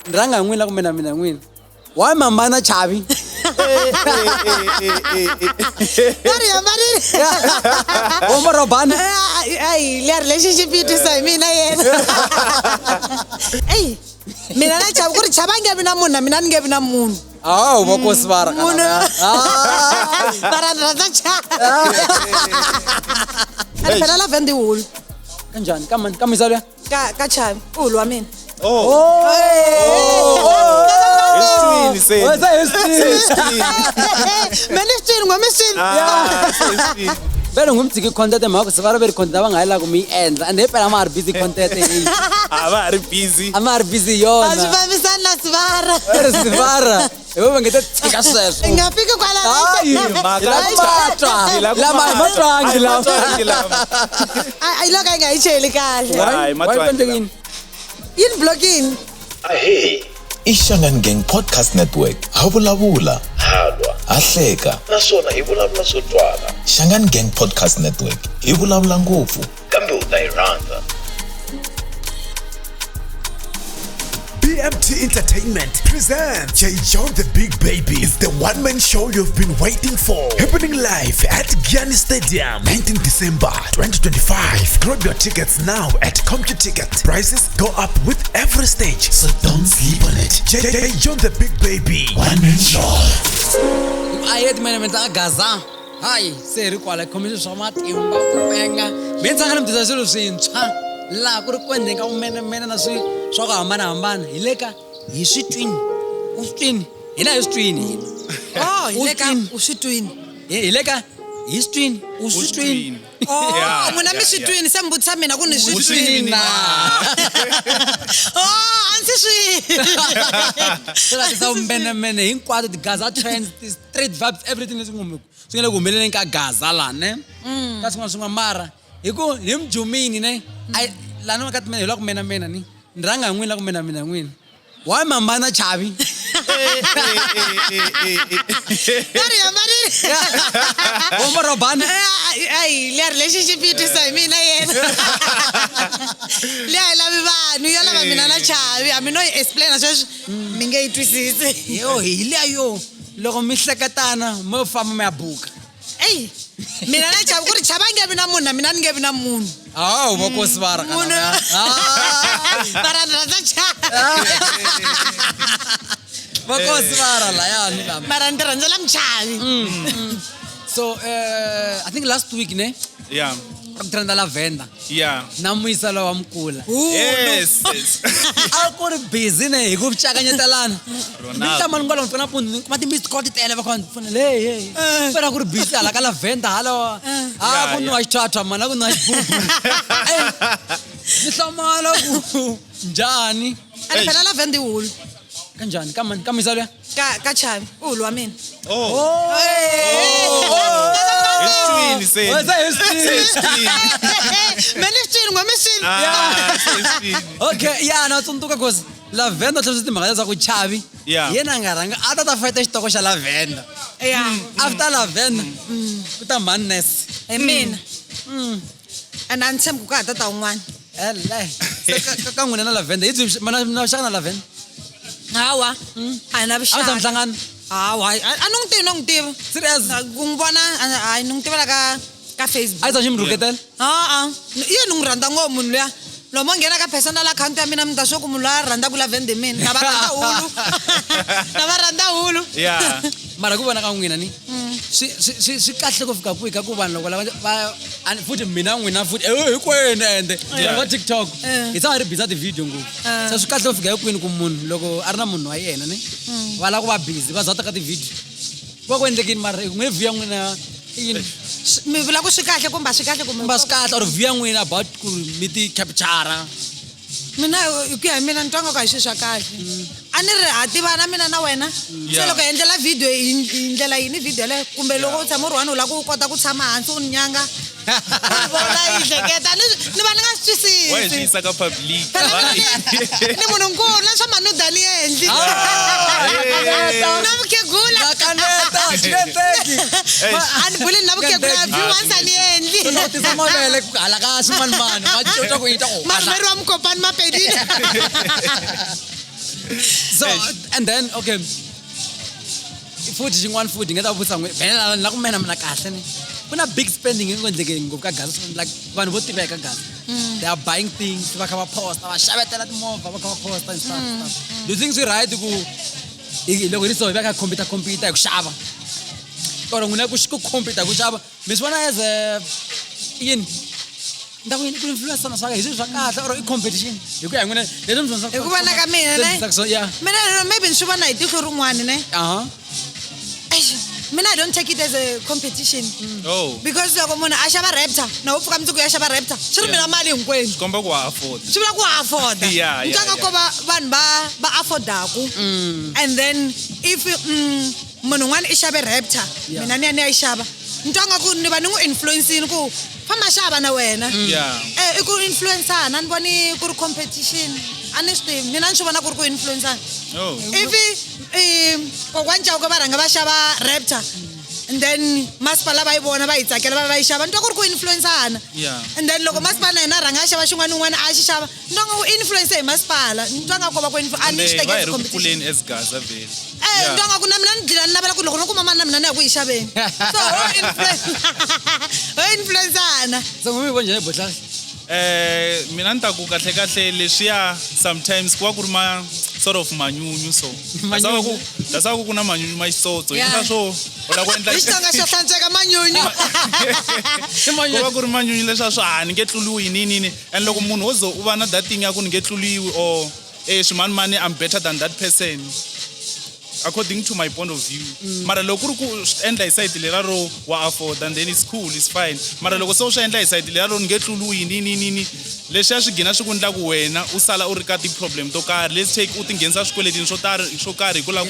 Ndranga n'wina kumbe na mina n'wina. Why mambana Chavi? Oma robana. Ay, la relationship itu saya mina yena. Ay, mina na Chavi kuri Chavi nge bina mun, mina nge bina mun. Ah, bagus bara kan. Bara rasa Chavi. Ada pernah lah vendi ul. Kanjani, kamu misalnya? Ka Chavi, ul wamin. It's twin, Meneftin, ngomestin. Pero ngumtsiki content mako sivara veri content avangayela kumi endla and phela ama busy content e. Ava busy. Ama busy yona. Asivamisana sivara. Sivara. Yebo ngete tsika sweswo. Ngafika kwala Ay lo kaya ngayitsheli kahle. Hayi matwangila. In blocking. Hey, iShangan Gang Podcast Network. Habula halwa, ahleka, nasona ivulavula swo twala. Shangan Gang Podcast Network. Ivulavula ngopfu, kambe u ta yi rhandza. BMT Entertainment presents John the Big Baby. It's the one-man show you've been waiting for. Happening live at Gianni Stadium, 19 December 2025. Grab your tickets now at CompuTicket. Prices go up with every stage, so don't sleep on it. John the Big Baby, one-man show. Ayet mena Gaza. Hi, seri kwala commission shoma timba kupenga. Benzanga mdizaselo sintshwa. La ku ri kwende ka umena na swi swa ku hambana hileka hi switwini uswitwini hina hi switwini Oh, hileka uswitwini hileka hi switwini uswitwini Oh, muna mi switwini sembutsa mina ku ni switwini Oh, ansi swi sala tsa umena hinkwato the Gaza trends the street vibes everything is ngumeko singele ku humeleleni ka Gaza la ne ka swin'wana mara hiku hi mjumini ne ai lana ka timela ku mena ni ndranga n'wina ku mena n'wina why mambana Chavi Oma robana ay la relationship itu saya mina yena la vanhu yo lava mina na Chavi a mi no explain sweswo mi nge yi twisisi yo hilayo loko mi hleketana mo famba mi ya buka Ey, mina na Chavi kuri Chavi nge bina munhu, mina nge bina munhu. Ah, vakosi vara kana. Bara rasa Chavi. Vakosi vara la yani la. Mara ndzi rhandzela Chavi. So, I think last week ne? Yeah. Trenda la venda. Yeah. Namuyisa lo wamkula. Yes. A ku ri busy ne hi ku cakanyetelana. Ronaldo. Mintama ngolo ngitsona punti mati missed call tele va khona funa hey. Fera ku ri busy ala ka la venda halo. Ah ku nwa xithatha mana ku nwa xibubu. Ni hlamala ku njani? Ani phela la venda ul. Kanjani? Kamisa le? Ka Chavi, ul wa mina. It's twin, say. It's twin. Meneftin ngomestin. It's twin. Okay, yeah, na tsundzuka cause la venda tlhelo timhaka za ku Chavi. Yeah. Yena ngaranga a ta fight xitoko xa la venda. Yeah. After la venda. Ku ta madness. Mina. And anthem ku ka tata un'wana. Hele. Ka n'wina na la venda. Yi mana na xaka na la venda. Hawa. A na A ta vuxaka. mhlangano. Hawa, a nung tiva. Serious. Ku vona a nung tiva ka Facebook. A ta ximruketela. Iyo nung rhandza ngopfu munhu luya. Lomo nghena ka personal account ya mina mi ta swo ku munhu loyi a rhandza ku la vende mina. Na va rhandza hulu. Na va rhandza hulu. Yeah. Mara ku vona ka n'wina ni. Swi kahle ku fika kwihi ka ku vanhu loko va futhi mina n'wina futhi hinkwenu ende va TikTok hi tshama ri busy ti video ngopfu se swi kahle ku fika kwini ku munhu loko a ri na munhu wa yena ni va lava ku va busy va zata ka ti video va ku endlekini mara n'wina view ya n'wina yini Mi vula ku swi kahle kumbe a swi kahle kumbe kumba swi kahle or view ya n'wina about ku mi ti capture mina hi ku ya hi mina ni twa nga ku a hi swilo swa kahle a ni ri ha tivana mina na wena se loko hi endlela video hi ndlela yini video leyo kumbe loko u tshama u ri one u lava ku kota ku tshama hansi u ni nyanga vona yi hleketa ni va ni nga swi twisisi Why is he suck up public? ni munhu nkulu na swa manuda ni endli na vukhegula kaneta xineteki a ni buli na vukhegula view once a ni endli no tisa mavele ku hala ka swimanimani va cota ku yita ku marumeri wa mukopani mapedini So and then okay. Futhi xin'wana futhi ngeta vutisa n'we vhela la ku mena mina kahle ni kuna big spending engondleke ngopfu ka Gaza like vanhu vo tiva eka Gaza they are buying things va kha va post va xavetela timovha va kha va post and stuff do you think swi right ku loko ri so va ka computer hi ku xava or n'wina ku computer ku xava mi swi vona as a yini ndaku yini ku influence na swa hi swi swa kahle or i competition hi ku ya n'wina leswi mi dyondzaka hi ku vona ka mina ne so yeah mina maybe ni swi vona hi tihlo rin'wana ne mina I don't take it as a competition because loko munhu a xava Raptor na u pfuka mundzuku ya xava Raptor swi ri mina mali hinkwenu komba ku afford swi vula ku afford ntanga ko vanhu va affordaku and then if munhu un'wana i xave Raptor mina ni ya yi xava ntanga ku ni va ni n'wi influencini ku famba xava na wena i ku influenceana ni voni ku ri competition a ni swi tivi mina ni swi vona ku ri ku influenceana if kokwani Chauke va rhanga va xava Raptor and then masipala va yi vona va yi tsakela va yi xava ni twa ku ri ku influenceana and then loko masipala na yena rhanga a xava xin'wana un'wana a xi xava ni twa nga ku influence hi masipala ni twa nga ku va ku a ni xi tekeli competition as Gaza vele ni twa nga ku na mina ni dlila ni navela ku loko no kuma mani na mina ni ya ku yi xaveni so ho influenceana so mi vo njhani botlhari mina ni ta ku kahle leswiya sometimes ku va ku ri ma sort of manyunyu so dasaka ku kuna manyunyu ma xitsotso hina swo u la ku endla xitsonga xo hlantsweka manyunyu ku va ku ri manyunyu leswa swo ni nge tluliwi nini and loko munhu wo zo u va na that thing ya ku ni nge tluliwi or mani I'm better than that person according to my point of view mara loko ku ri ku endla hi side lera ro wa afford and then it's cool it's fine mara loko so swi endla hi side lera ro ni nge tluliwi nini leswi ya swi gina swi ku endla ku wena u sala u ri ka ti-problem to karhi let's take u tinghenisa swikweletini swo karhi hi ku la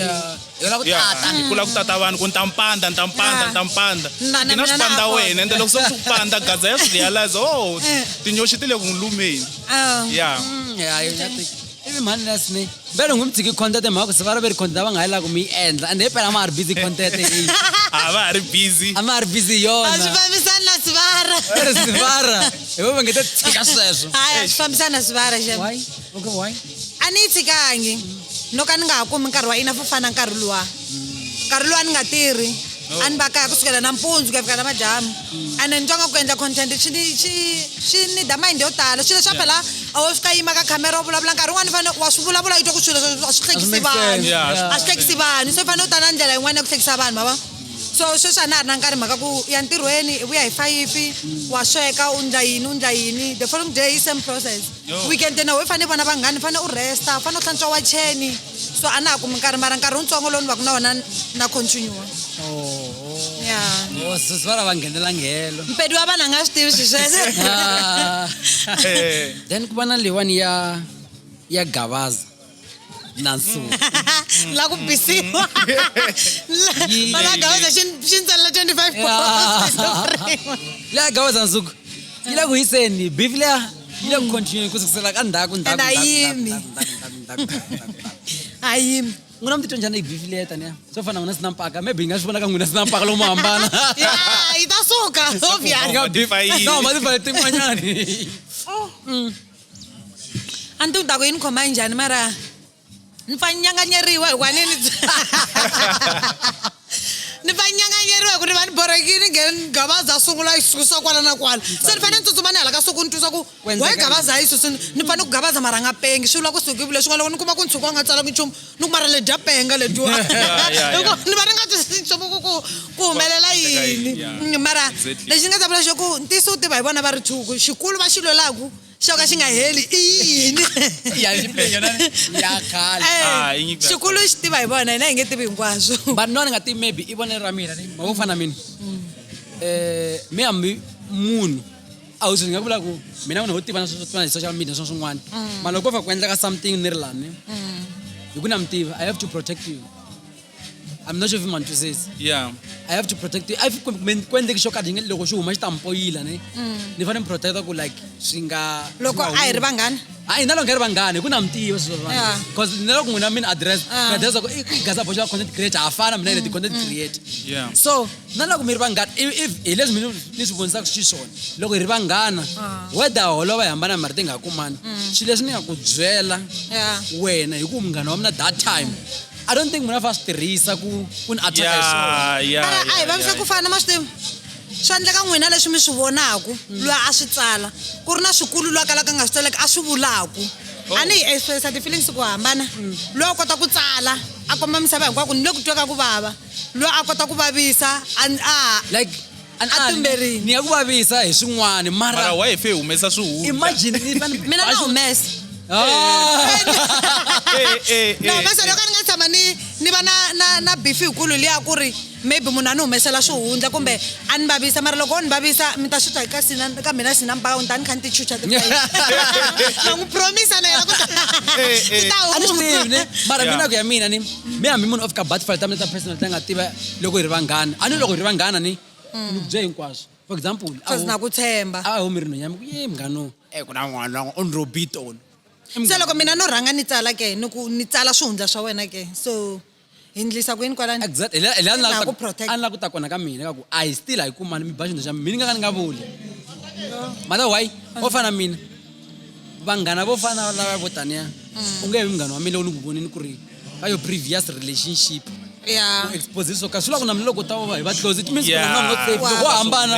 ku tata vanhu ku ni ta mpanda gina swi panda wena ende loko se swi ku panda Gaza ya swi realize tinyoxi ti le ku n'wi lumeni ivi mhani lesni vele ngumtsiki content mhaka se va ri content va nga yi la ku mi endla and phela ma ha ri busy content a va ha ri busy a ma ha ri busy yona a swi fambisani na swivara swivara hi vo va nge te tshika sweswo a swi fambisani na swivara why okay why a ni yi tshikangi loko a ni nga ha kumi nkarhi wa ina fo fana nkarhi luwa ni nga tirhi a ni va kaya kusukela nampundzu ku ya fika namadyambu and ni twa nga ku endla content swi ni da mind yo tala swilo swa phela a wo fika yima ka camera u vulavula nkarhi wun'wani fane wa swi vulavula yi twa ku swilo a swi hlekisi vanhu a swi hlekisi vanhu so i fanele u ta na ndlela yin'wana ya ku hlekisa vanhu mava so sweswi a na ha ri na nkarhi mhaka ku ya ntirhweni i vuya hi 5 wa sweka u ndla yini the following day i same process weekend na we fane vona vanghani fane u resta fane u hlantswa wacheni so a na ha kumi nkarhi mara nkarhi wutsongo lowu ni va ku na wona na continue swivara va nghenela nghelo mpedi wa vanhu a nga swi tivi swi sweswo then ku va na leyiwani ya Gaza nansu la ku bisiwa la Gaza xi ntsala 25 la Gaza nsuku yi la ku hiseni beef leya yi la ku continue ku sukusela ka ndhaku ayimi n'wina mi titwa njhani hi beef leya taniya swo fana n'wina sinampaka maybe hi nga swi vona ka n'wina sinampaka lomu hambana yi ta suka no matifale tin'wanyani a ni ti ta ku yi ni khoma njhani mara ni fa nyanganyeriwa hikwanini ni fa nyanganyeriwa hi ku ni va ni borhekini Gaza sungula yi susa kwala na kwala se ni fanele ni tsutsuma ni hala ka suku ni twisa ku why Gaza yi susi ni fanele ku Gaza mara nga pengi swi vula ku suki vule swin'wana loko ni kuma ku ntshuku a nga tsalangi nchumu ni ku mara le dya penga lediwa ni va ni nga twisisi nchumu ku humelela yini mara lexi ni nga ta vula xo ku ntisi u tiva hi vona va ri thuku xikulu va xi lwelaku xo ka xi nga heli i yini xikulu xi tiva hi vona hina hi nge tivi hinkwaswo but no ni nga tivi maybe i vonelo ra mina ni ma vo fana mina mi hambi munhu a wu swi nga vula ku mina munhu wo tiva na swona hi social media swin'wana mara loko ko fa ku endleka something ni ri lani hi ku na mi tiva I have to protect you I'm not sure if you want to say. Yeah. I have to protect it. I think when the shock ading loko shu huma xitampo yila ne. Ni fanele protect ku like singa loko a hi ri vanghana ai na lonke ri vangane ku na mtivo swo Yeah. because ni loko n'wina mina address ku Gaza boxa content creator afana mina ni content creator. Yeah. So na loko mi ri vangana if leswi mina ni swi vonisaka xiswona loko hi ri vanghana whether holova hi hambana mara ti nga kumani xilo leswi ni nga ku byela Yeah. wena hi ku munghana wa mina that time I don't think muna fa swi tirhisa ku ni attack Yeah. mara a hi vavisa ku fana ma swi tivi swi endleka n'wina leswi mi swi vonaku loyi a swi tsala ku ri na swikulu loyi a kalaka nga swi tsaleki a swi vulaku a ni hi expressa ti-feelings ku hambana loyi a kota ku tsala a komba misava hinkwako ni le ku tweka ku vava loyi a kota ku vavisa like A timberini. ni ya ku vavisa hi swin'wana Mara mara why fe humesa swihundla? imagine mina na humesa no mase loko ni nga tshama ni va na beef hikulu liya ku ri maybe munhu a ni humesela swihundla kumbe a ni vavisa mara loko o ni vavisa mi ta swi twa ka mina sina mpaka ni ta ni kha ni ti chucha na n'wi promisa na yena ku ti ta a ni swi tivi huma ne mara mina ku ya mina ni mi hambi munhu o fika butterfly ta mina ta personal ta nga tiva loko hi ri vanghana a ni loko hi ri vanghana ni ni ku bye hinkwaswo for example kasi na ku tshemba a ho mirini nyami ku ye mngano ku na n'wana on robit on se loko mina no rhanga ni tsala ke ni tsala swihundla swa wena ke so hi ndlisa ku yini kwalani exactly Na ku protect. a ni la ku ta kona ka mina ka ku I still hi kumani mi ba xintu xa mina ni nga vuli mara why o fana mina vanghana vo fana lava vo taniya u nge vi munghana wa mina loko ni ku vonini ku ri ka yo previous relationship ya expose so ka swi la ku na mina loko ta va hi va close it means Yeah. ku na not safe loko ho hambana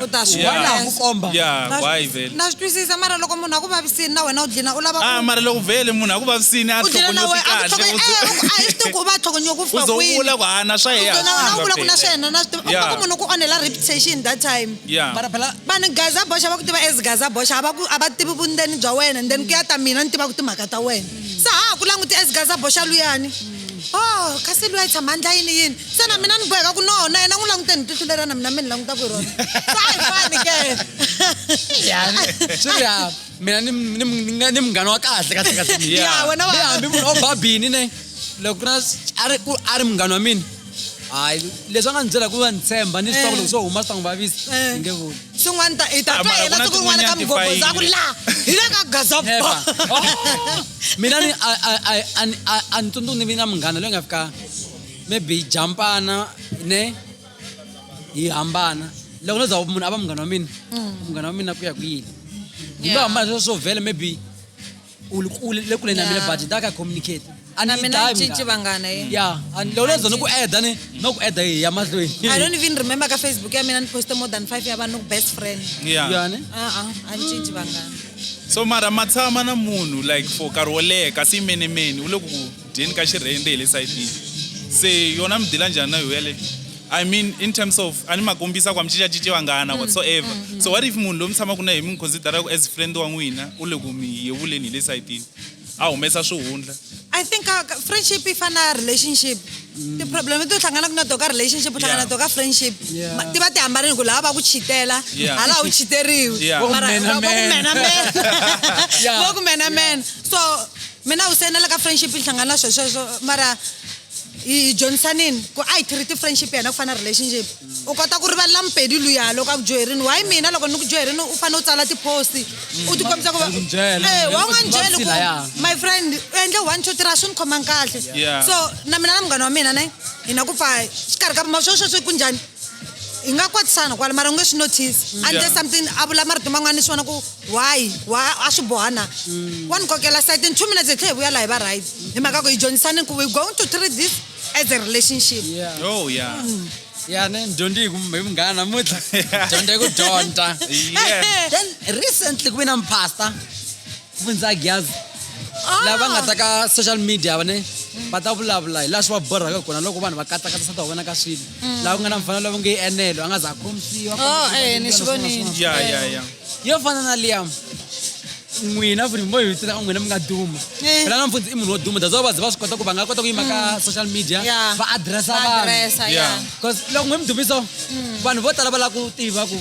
u ta swi Yeah. vona ku komba Yeah, why vele? na swi twisisa mara loko munhu a ku vavisini na wena u dlina u lava Mara loko vele munhu a ku vavisini a u dlina na tlhogonyoti wena a kahle. hi swi tivi ku va tlhogonywa ku fika kwini Uzovula ku hana swa yena. na vula ku na swena na swi tivi Yeah. ku munhu ku onhela reputation that time Yeah. mara phela vanhu Gaza boxa va ku tiva as Gaza boxa a va tivi vundzeni bya wena and then ku ya ta mina ni tiva ku timhaka ta wena se ku languti as Gaza boxa luyani kasi luya tshama ndla yini se na mina ni boheka ku no na yena n'wi langute ni titlulela na mina mi ni languta ku rona se a hi fani ke swi ri ya mina ni munghana wa kahle kahle ya wena mi wa hambi munhu o babini ne loko ku na a ri munghana wa mina hayi leswi a nga ni byela ku va ni tshemba ni swi tiva ku loko swo huma swi ta n'wi vavisa ni nge vuli swin'wana hi ta twa Mara hina ku na siku rin'wana ka tin'wanyani mgogoza ku la hi le ka Gaza never mina ni a ni tsundzuki ni vi na munghana loyi nga fika maybe hi jampana ne hi hambana loko no za munhu a va munghana wa mina munghana wa mina ku ya ku yini hi lo hambana sweswo swo vhele maybe le kule na mina but Mdaka communicate na mina cinci vanghana yeah and loko no za no ku add ni no ku add hi ya mahlweni I don't even remember ka Facebook ya mina ni poste more than 5 ya vanhu best friend Yeah. yani a ni cinci vanghana So mara matshama na munhu like for nkarhi wo leha kasi menemene u le ku dyeni ka xirhende hi le sayitini se yona mi dila njhani na yo yale I mean in terms of ani ma kombisa ku mi cincacinci vanghana whatsoever so what if munhu loyi mi tshamaka na hi mi n'wi consideraka as friend wa n'wina u le ku mi yevuleni hi le sayitini a humesa swihundla I think friendship yi fana relationship ti-problem to hlanganaku na to ka relationship u hlangana to ka friendship Yeah. ti va ti hambanile ku laha va ku cheatela Yeah. hala u cheateriwi Yeah. Mara Vo ku mena Yeah. vo ku mena men so mina u senela ka friendship yi hlangana na sweswo mara hi dyondzisanini ku a hi treat friendship yana ku fana relationship u kota ku rivalela mpedi luya loko a ku joherini why mina loko ni ku joherini u fanele u tsala ti-post u ti kombisa ku Ni ku byela. wa u nga ni byeli Vutshila, yeah. ku my friend u endle 1 2 3 a swi ni khomangi kahle Yeah. so na mina na munghana wa mina ne hi na ku pfa xikarhi ka masweswo ku njhani hi nga kwatisana kwala mara u nge swi notice ande something a vula marito man'wana ni swi vona ku why a swi bohana wa ni kokela site in 2 minutes hi tlhe hi vuya laha hi va right hi mhaka ku hi dyondzisanini ku we're going to treat this as a relationship yeah oh yeah yeah ne dyondzi hi munghana namuntlha dyondza hi ku dyondza yeah then recently ku ve na mpasta vundza Gaza lava nga ta ka social media va ne va ta vulavula hi laha swi va borhaka kona loko vanhu va katsakatsisa ta vona ka swilo laha ku nga na mfanelo lava nge enelo a nga za khomisiwa ni swi vonile yeah yo fana na liya n'wina futhi mo hi tsaka n'wina mi nga duma phela na mfundzi I munhu wo duma that's why va ze va swi kota ku va nga kota ku yima ka social media Yeah. va addressa vanhu adressa Yeah. yeah because loko n'we mi dumiso vanhu vo tala va lava ku tiva ku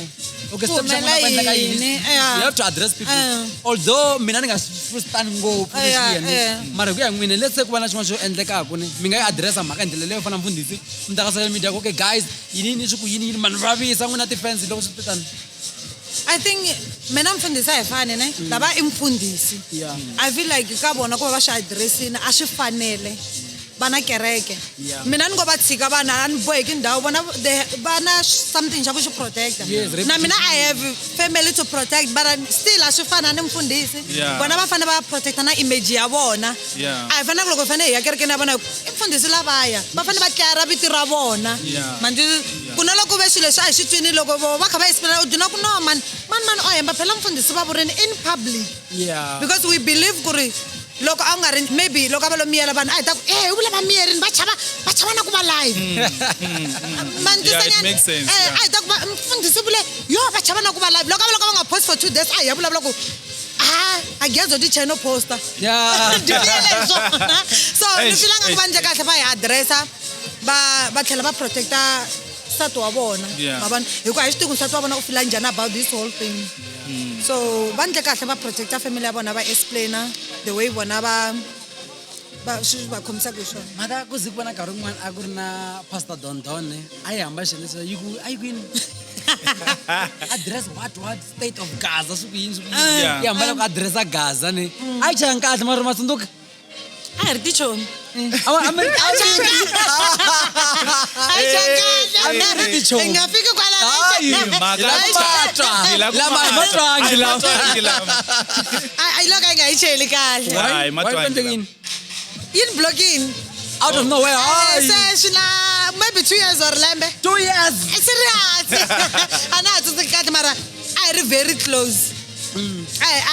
okay step xa n'wina ku endleka yini you have to address people although mina ni nga frustani ngopfu leswi mara ku ya n'wina let's say ku va na xin'wana xo endlekaku ni mi nga yi addressa mhaka ndlela leyo fana mfundhisi mi ta ka social media okay guys yini swi ku yini mani vavisa n'wina ti-fans loko swi pitani I think mina mfundhisi a hi fani ne lava I mfundhisi I feel like ka vona ku va swi addressini a swi fanele bana kereke mina ni ngo va tshika vana a ni boheki ndhawu vana something xa ku xi protecta na mina I have family to protect but still a swi fana ni mfundhisi vona va fanele va protecta na image ya vona a hi fanele loko hi fanele hi ya kerekeni ya vona I mfundhisi lavaya va fanele va klara viti ra vona manje ku na loko ve swilo leswi a hi swi twini loko va kha va explain u dina ku no man o hemba phela mfundhisi va vurini in public because we believe ku ri loko a nga ri maybe loko va lo miyela vanhu a hi ta ku u vula va miyerini va chava na ku va live it makes sense a hi ta ku mfundhisi vule yo va chava na ku va live loko va nga post for 2 days a hi ya vulavula ku a gezo di channel poster so ni filanga ku va ndle kahle va hi addressa va tlhela va protecta nsati wa vona mavona hikuva a hi swi tivi ku nsati wa vona u fila njhani about this whole thing so va ndle kahle va protecta family ya vona va explainer the way vona swi va khomisaka hi swona mhaka ku zi ku vona nkarhi wun'wana a ku ri na pastor dondone a yi hamba xi leswi a yi kwini address what state of Gaza swi ku yini swi ku yi hamba loko addressa Gaza ni a yi chayanga kahle mara matsundzuka a hi ri tichomi ngafiki kwala I look I nga cheli kahle in blocking out of nowhere maybe 2 years or lembe 2 years serious ana tsuka mara I are very close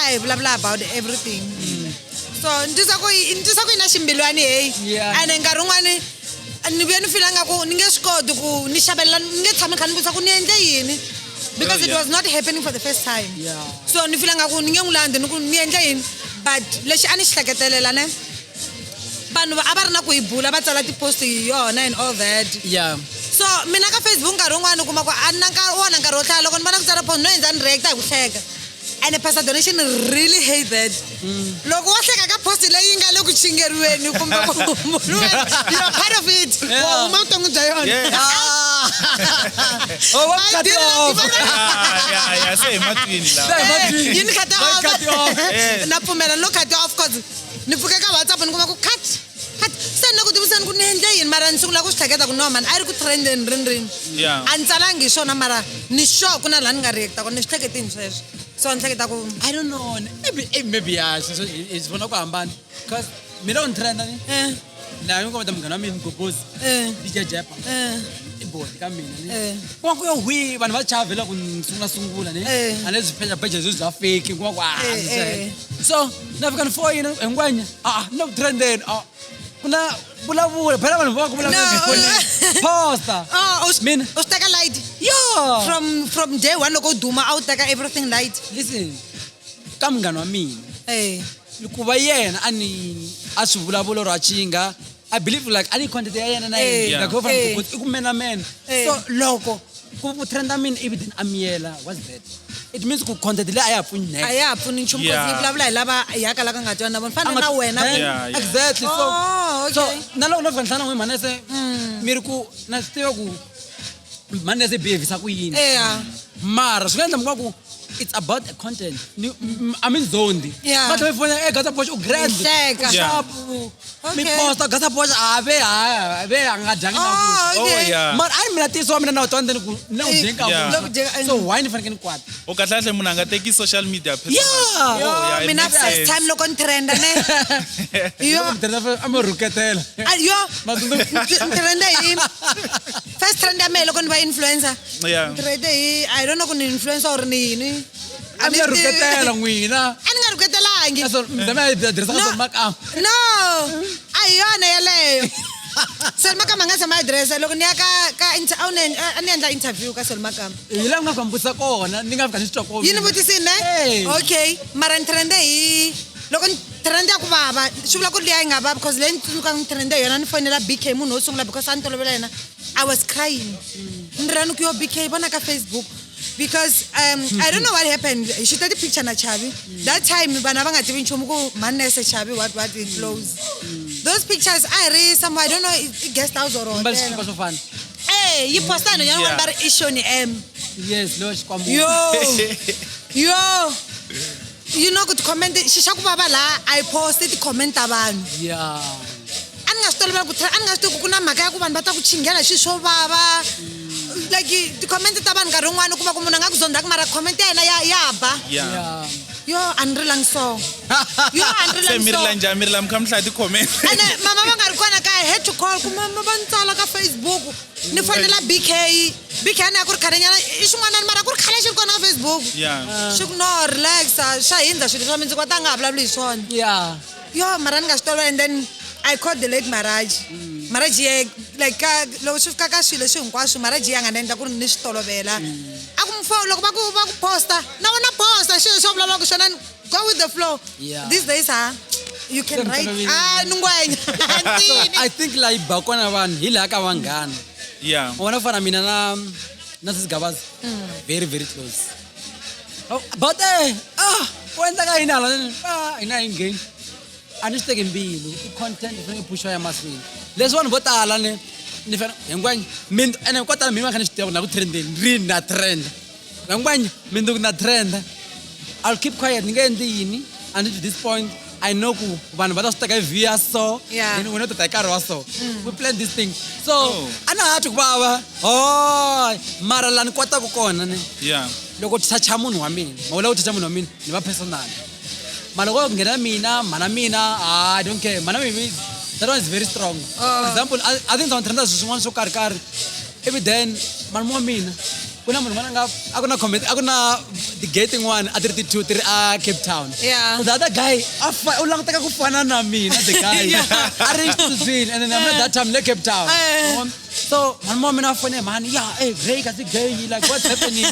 I blah blah about everything so ndisa ku ina ximbilwani hey and nkarhi wun'wani ni vuye ni filanga ku ni nge swi koti ku ni xabelela ni nge tshami kha ni vutisa ku ni endle yini because it was not happening for the first time so ni filanga ku ni nge n'wi landzi ni ku ni endle yini but lexi a ni xi hleketelela ne vanhu a va ri na ku hi bula va tsala ti-post hi yona and all that so mina ka Facebook nkarhi wun'wani u kuma ku a na wona nkarhi wo hlaya loko ni vona ku tsala post no endza ni reacta hi ku hleka and pastor donation really hate that loko wa hleka ka post leyi nga le ku chingeriweni kumbe you are part of it wa huma vuton'wi bya yona se hi matwini lawa yini cut off na pfumela no cut off cause ni pfuke ka WhatsApp ni kuma ku cut se ni ku tivisani ku ni endle yini mara ni sungula ku swi hleketa ku no man a ri ku trendeni rini a ni tsalangi hi swona mara ni sure ku na laha ni nga reacta ku ni swi hleketini sweswo so ni hleketa ku I don't know maybe it's vona ku hambana because mina ni trenda ni na yonke abantu mngana wami ngoggozi DJ Jepa ibodi ka mina ni kwa ku yo hwi vanhu va Chavi loko ni sungula ni anezi page za fake kwa ku so na fika ni for yini engwanya no trending kuna vulavula phela vanhu va ku vulavula poster mina usiteka light from day one loko duma a wu teka everything light listen ka mngana wa mina hikuva yena a swi vulavula ro a chinga I believe like any content ya yena na yena like over i ku mena men so loko ku trend mina even amiyela what's that it means ku content le a ya pfuni next a ya pfuni nchumu ku vulavula hi lava ya kala ka nga twana na vona fana na wena exactly so na loko no fanhlana n'we mhani se miri ku na swi tiva ku mhani se behave ku yini mara swi nga endla mka ku it's about the content I mean zondi but we phone Gaza Posh u grand sharp mi posta Gaza Posh ave anga jangi na but I mina tiso mina na utwande ku na ujenga so why ni fanele ni kwata o kahlahle munhu anga teki social media mina first time loko ni trenda ne I'm a ruketela trenda hi first trend ya me loko ni va influencer trend hi I don't know ku ni influencer or ni yini I'm a ruketela n'wina a ni nga ruketelangi ndama address ka makam no ayona yaleyo Selmakam nga sa my address loko ni ya ka ani endla interview ka Selmakam yila nga kwambusa kona ni nga fika ni xitoko yini vutisini ne okay mara ni trende hi loko ni trende ya ku baba swi vula ku liya nga baba because le ni tsuka ni trende yona ni fonela BK munhu wo sungula because a ni tolovela yena I was crying ni rani ku yo BK vona ka Facebook because I don't know what happened. She took the picture na Chavi. That time bana banga tivi nchumu ku manese Chavi what it flows. Those pictures I read somewhere I don't know guest house or Mbali sikipa so fun. Hey, you posta no yana bar issue ni Yes, lo xikwambu. Yo. You know good comment shisha ku baba la I posted comment abantu. Yeah. Angasitolwa ku angasito kuna mhaka ya ku vanhu va ta ku chingela swiswo baba. Like the comment tabantu nkarhi wun'wana kuma ku munhu a nga ku zonda ku mara comment ya yena ya ba. Yeah. Yo unreal song. Yo unreal song. Mirila mkhamhla ti comment. Ane mama va nga ri kona ka I had to call ku mama va ntsala ka Facebook. Ni fonela BK na ku ri kharenyana I swin'wana mara ku ri khale xi ri kona ka Facebook. Yeah. Xi ku no relax swa hindza swilo swa mindzi kwata nga vulavuli hi swona. Yeah. Yo mara ni nga swi tolwa and then I called the late Maraj. Maraj like loko swi fika ka swilo swi hinkwaswo Maraj ya nga endla ku ri ni swi tolovela. A ku mfo loko va ku posta na wena posta xilo xo vulavula ku xona go with the flow. Yeah. These days you can write nungwenya. I think like bakona vanhu hi laha ka vanghana. Yeah. Wona fana mina na Gaza. Very very close. Oh, but wenda ka ina la ina ingeni. Ani swi teki mbilu I-content fanele pushwa ya mahlweni leswi vanhu vo tala ni fana hinkwanya mina ene ko tala mina va kha ni swi tiva ku na ku trendeni ri na trend hinkwanya mina na trend I'll keep quiet ni nge endli yini until to this point I know ku vanhu va ta swi teka via so wena u ta nkarhi wa so we plan this thing so a na hati ku vava mara la ni kota ku kona ni loko toucha munhu wa mina mawula ku toucha munhu wa mina ni va personal Maloko ngena mina, mana mina, I don't care. Mana mina, that one is very strong. For example, I think someone trends to someone so kar. Every then, mana mina. Kuna mana nga, ako na comment, ako na the getting one, adriti two, Cape Town. Yeah. So the other guy, ulang taka ko fana na mina, the guy. Arranged to win, and then that time le Cape Town. So, mana mina fane, Mhani, yeah, hey, Greg, I think gay, like what's happening?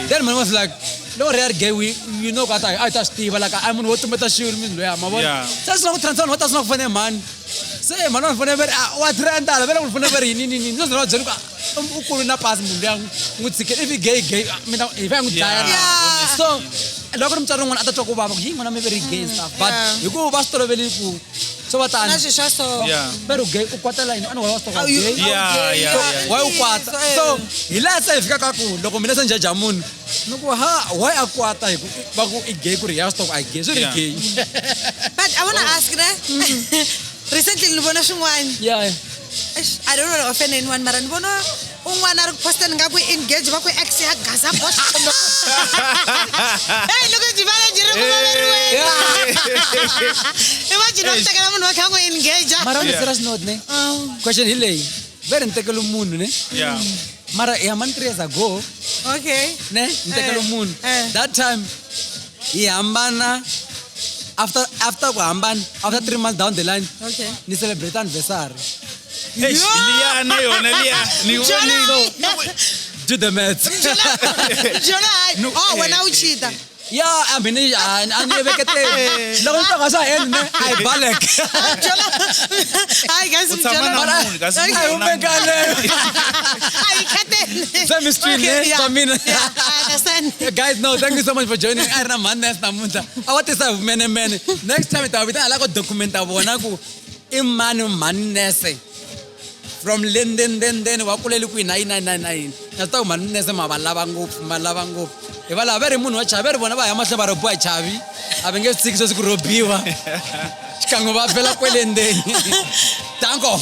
Then man was like. No rare gay you know what I touch Steve like I'm on what to meta sure me yeah my boy that's not transfer what that's not funny man say man on never what trend ala bela for never ni no no jeruka ukulu na pass mundu yangu ngutsike if gay mina if I'm tired so lokho mtsaro ngwana atatwa ku baba yi mana me very gay stuff but yiku ba stolo beli ku so batani na shisha so pero gay ukwatela ino wa stolo gay yeah why ukwata so ila sa ifika ka ku loko mina senjaja munhu Nuku why akwata baku igay ku riya stop I guess gay. But I want to ask recently nibona swin'wana. Yeah. I don't know if anyone mara nibona un'wana ri posta nga ku engage ba ku ex ya Gaza post. Hey loko jibala jiri ku maveriwe. Imagine utakala munhu wakha ku engage. Mara ni serious note ne. Question hilei. Very ntekelo munhu ne. Yeah. Mara ya man 3 years ago. Okay. Ne ntekelo munhu. That time hambana after ku hambana after 3 months down the line. Okay. Ni celebrate anniversary. Liana yona liya ni Do the math. Jona when I uchita. Yeah, I mean, I never get it. No one talks about it. I balek. I guess it's Jona. I get it. Same stream, I mean, I understand. Guys, no, thank you so much for joining. I am Madness Namunta. What is up, many. Next time, I will document Abonaku. Imanu Manese. From Linden, then Wakulelu 999. That's how Manese Malabango. If I very moon watch, I very one of I must have a boy Chavi. I can get 6 Grobiwa. Chikango Bella Quelende. Tango.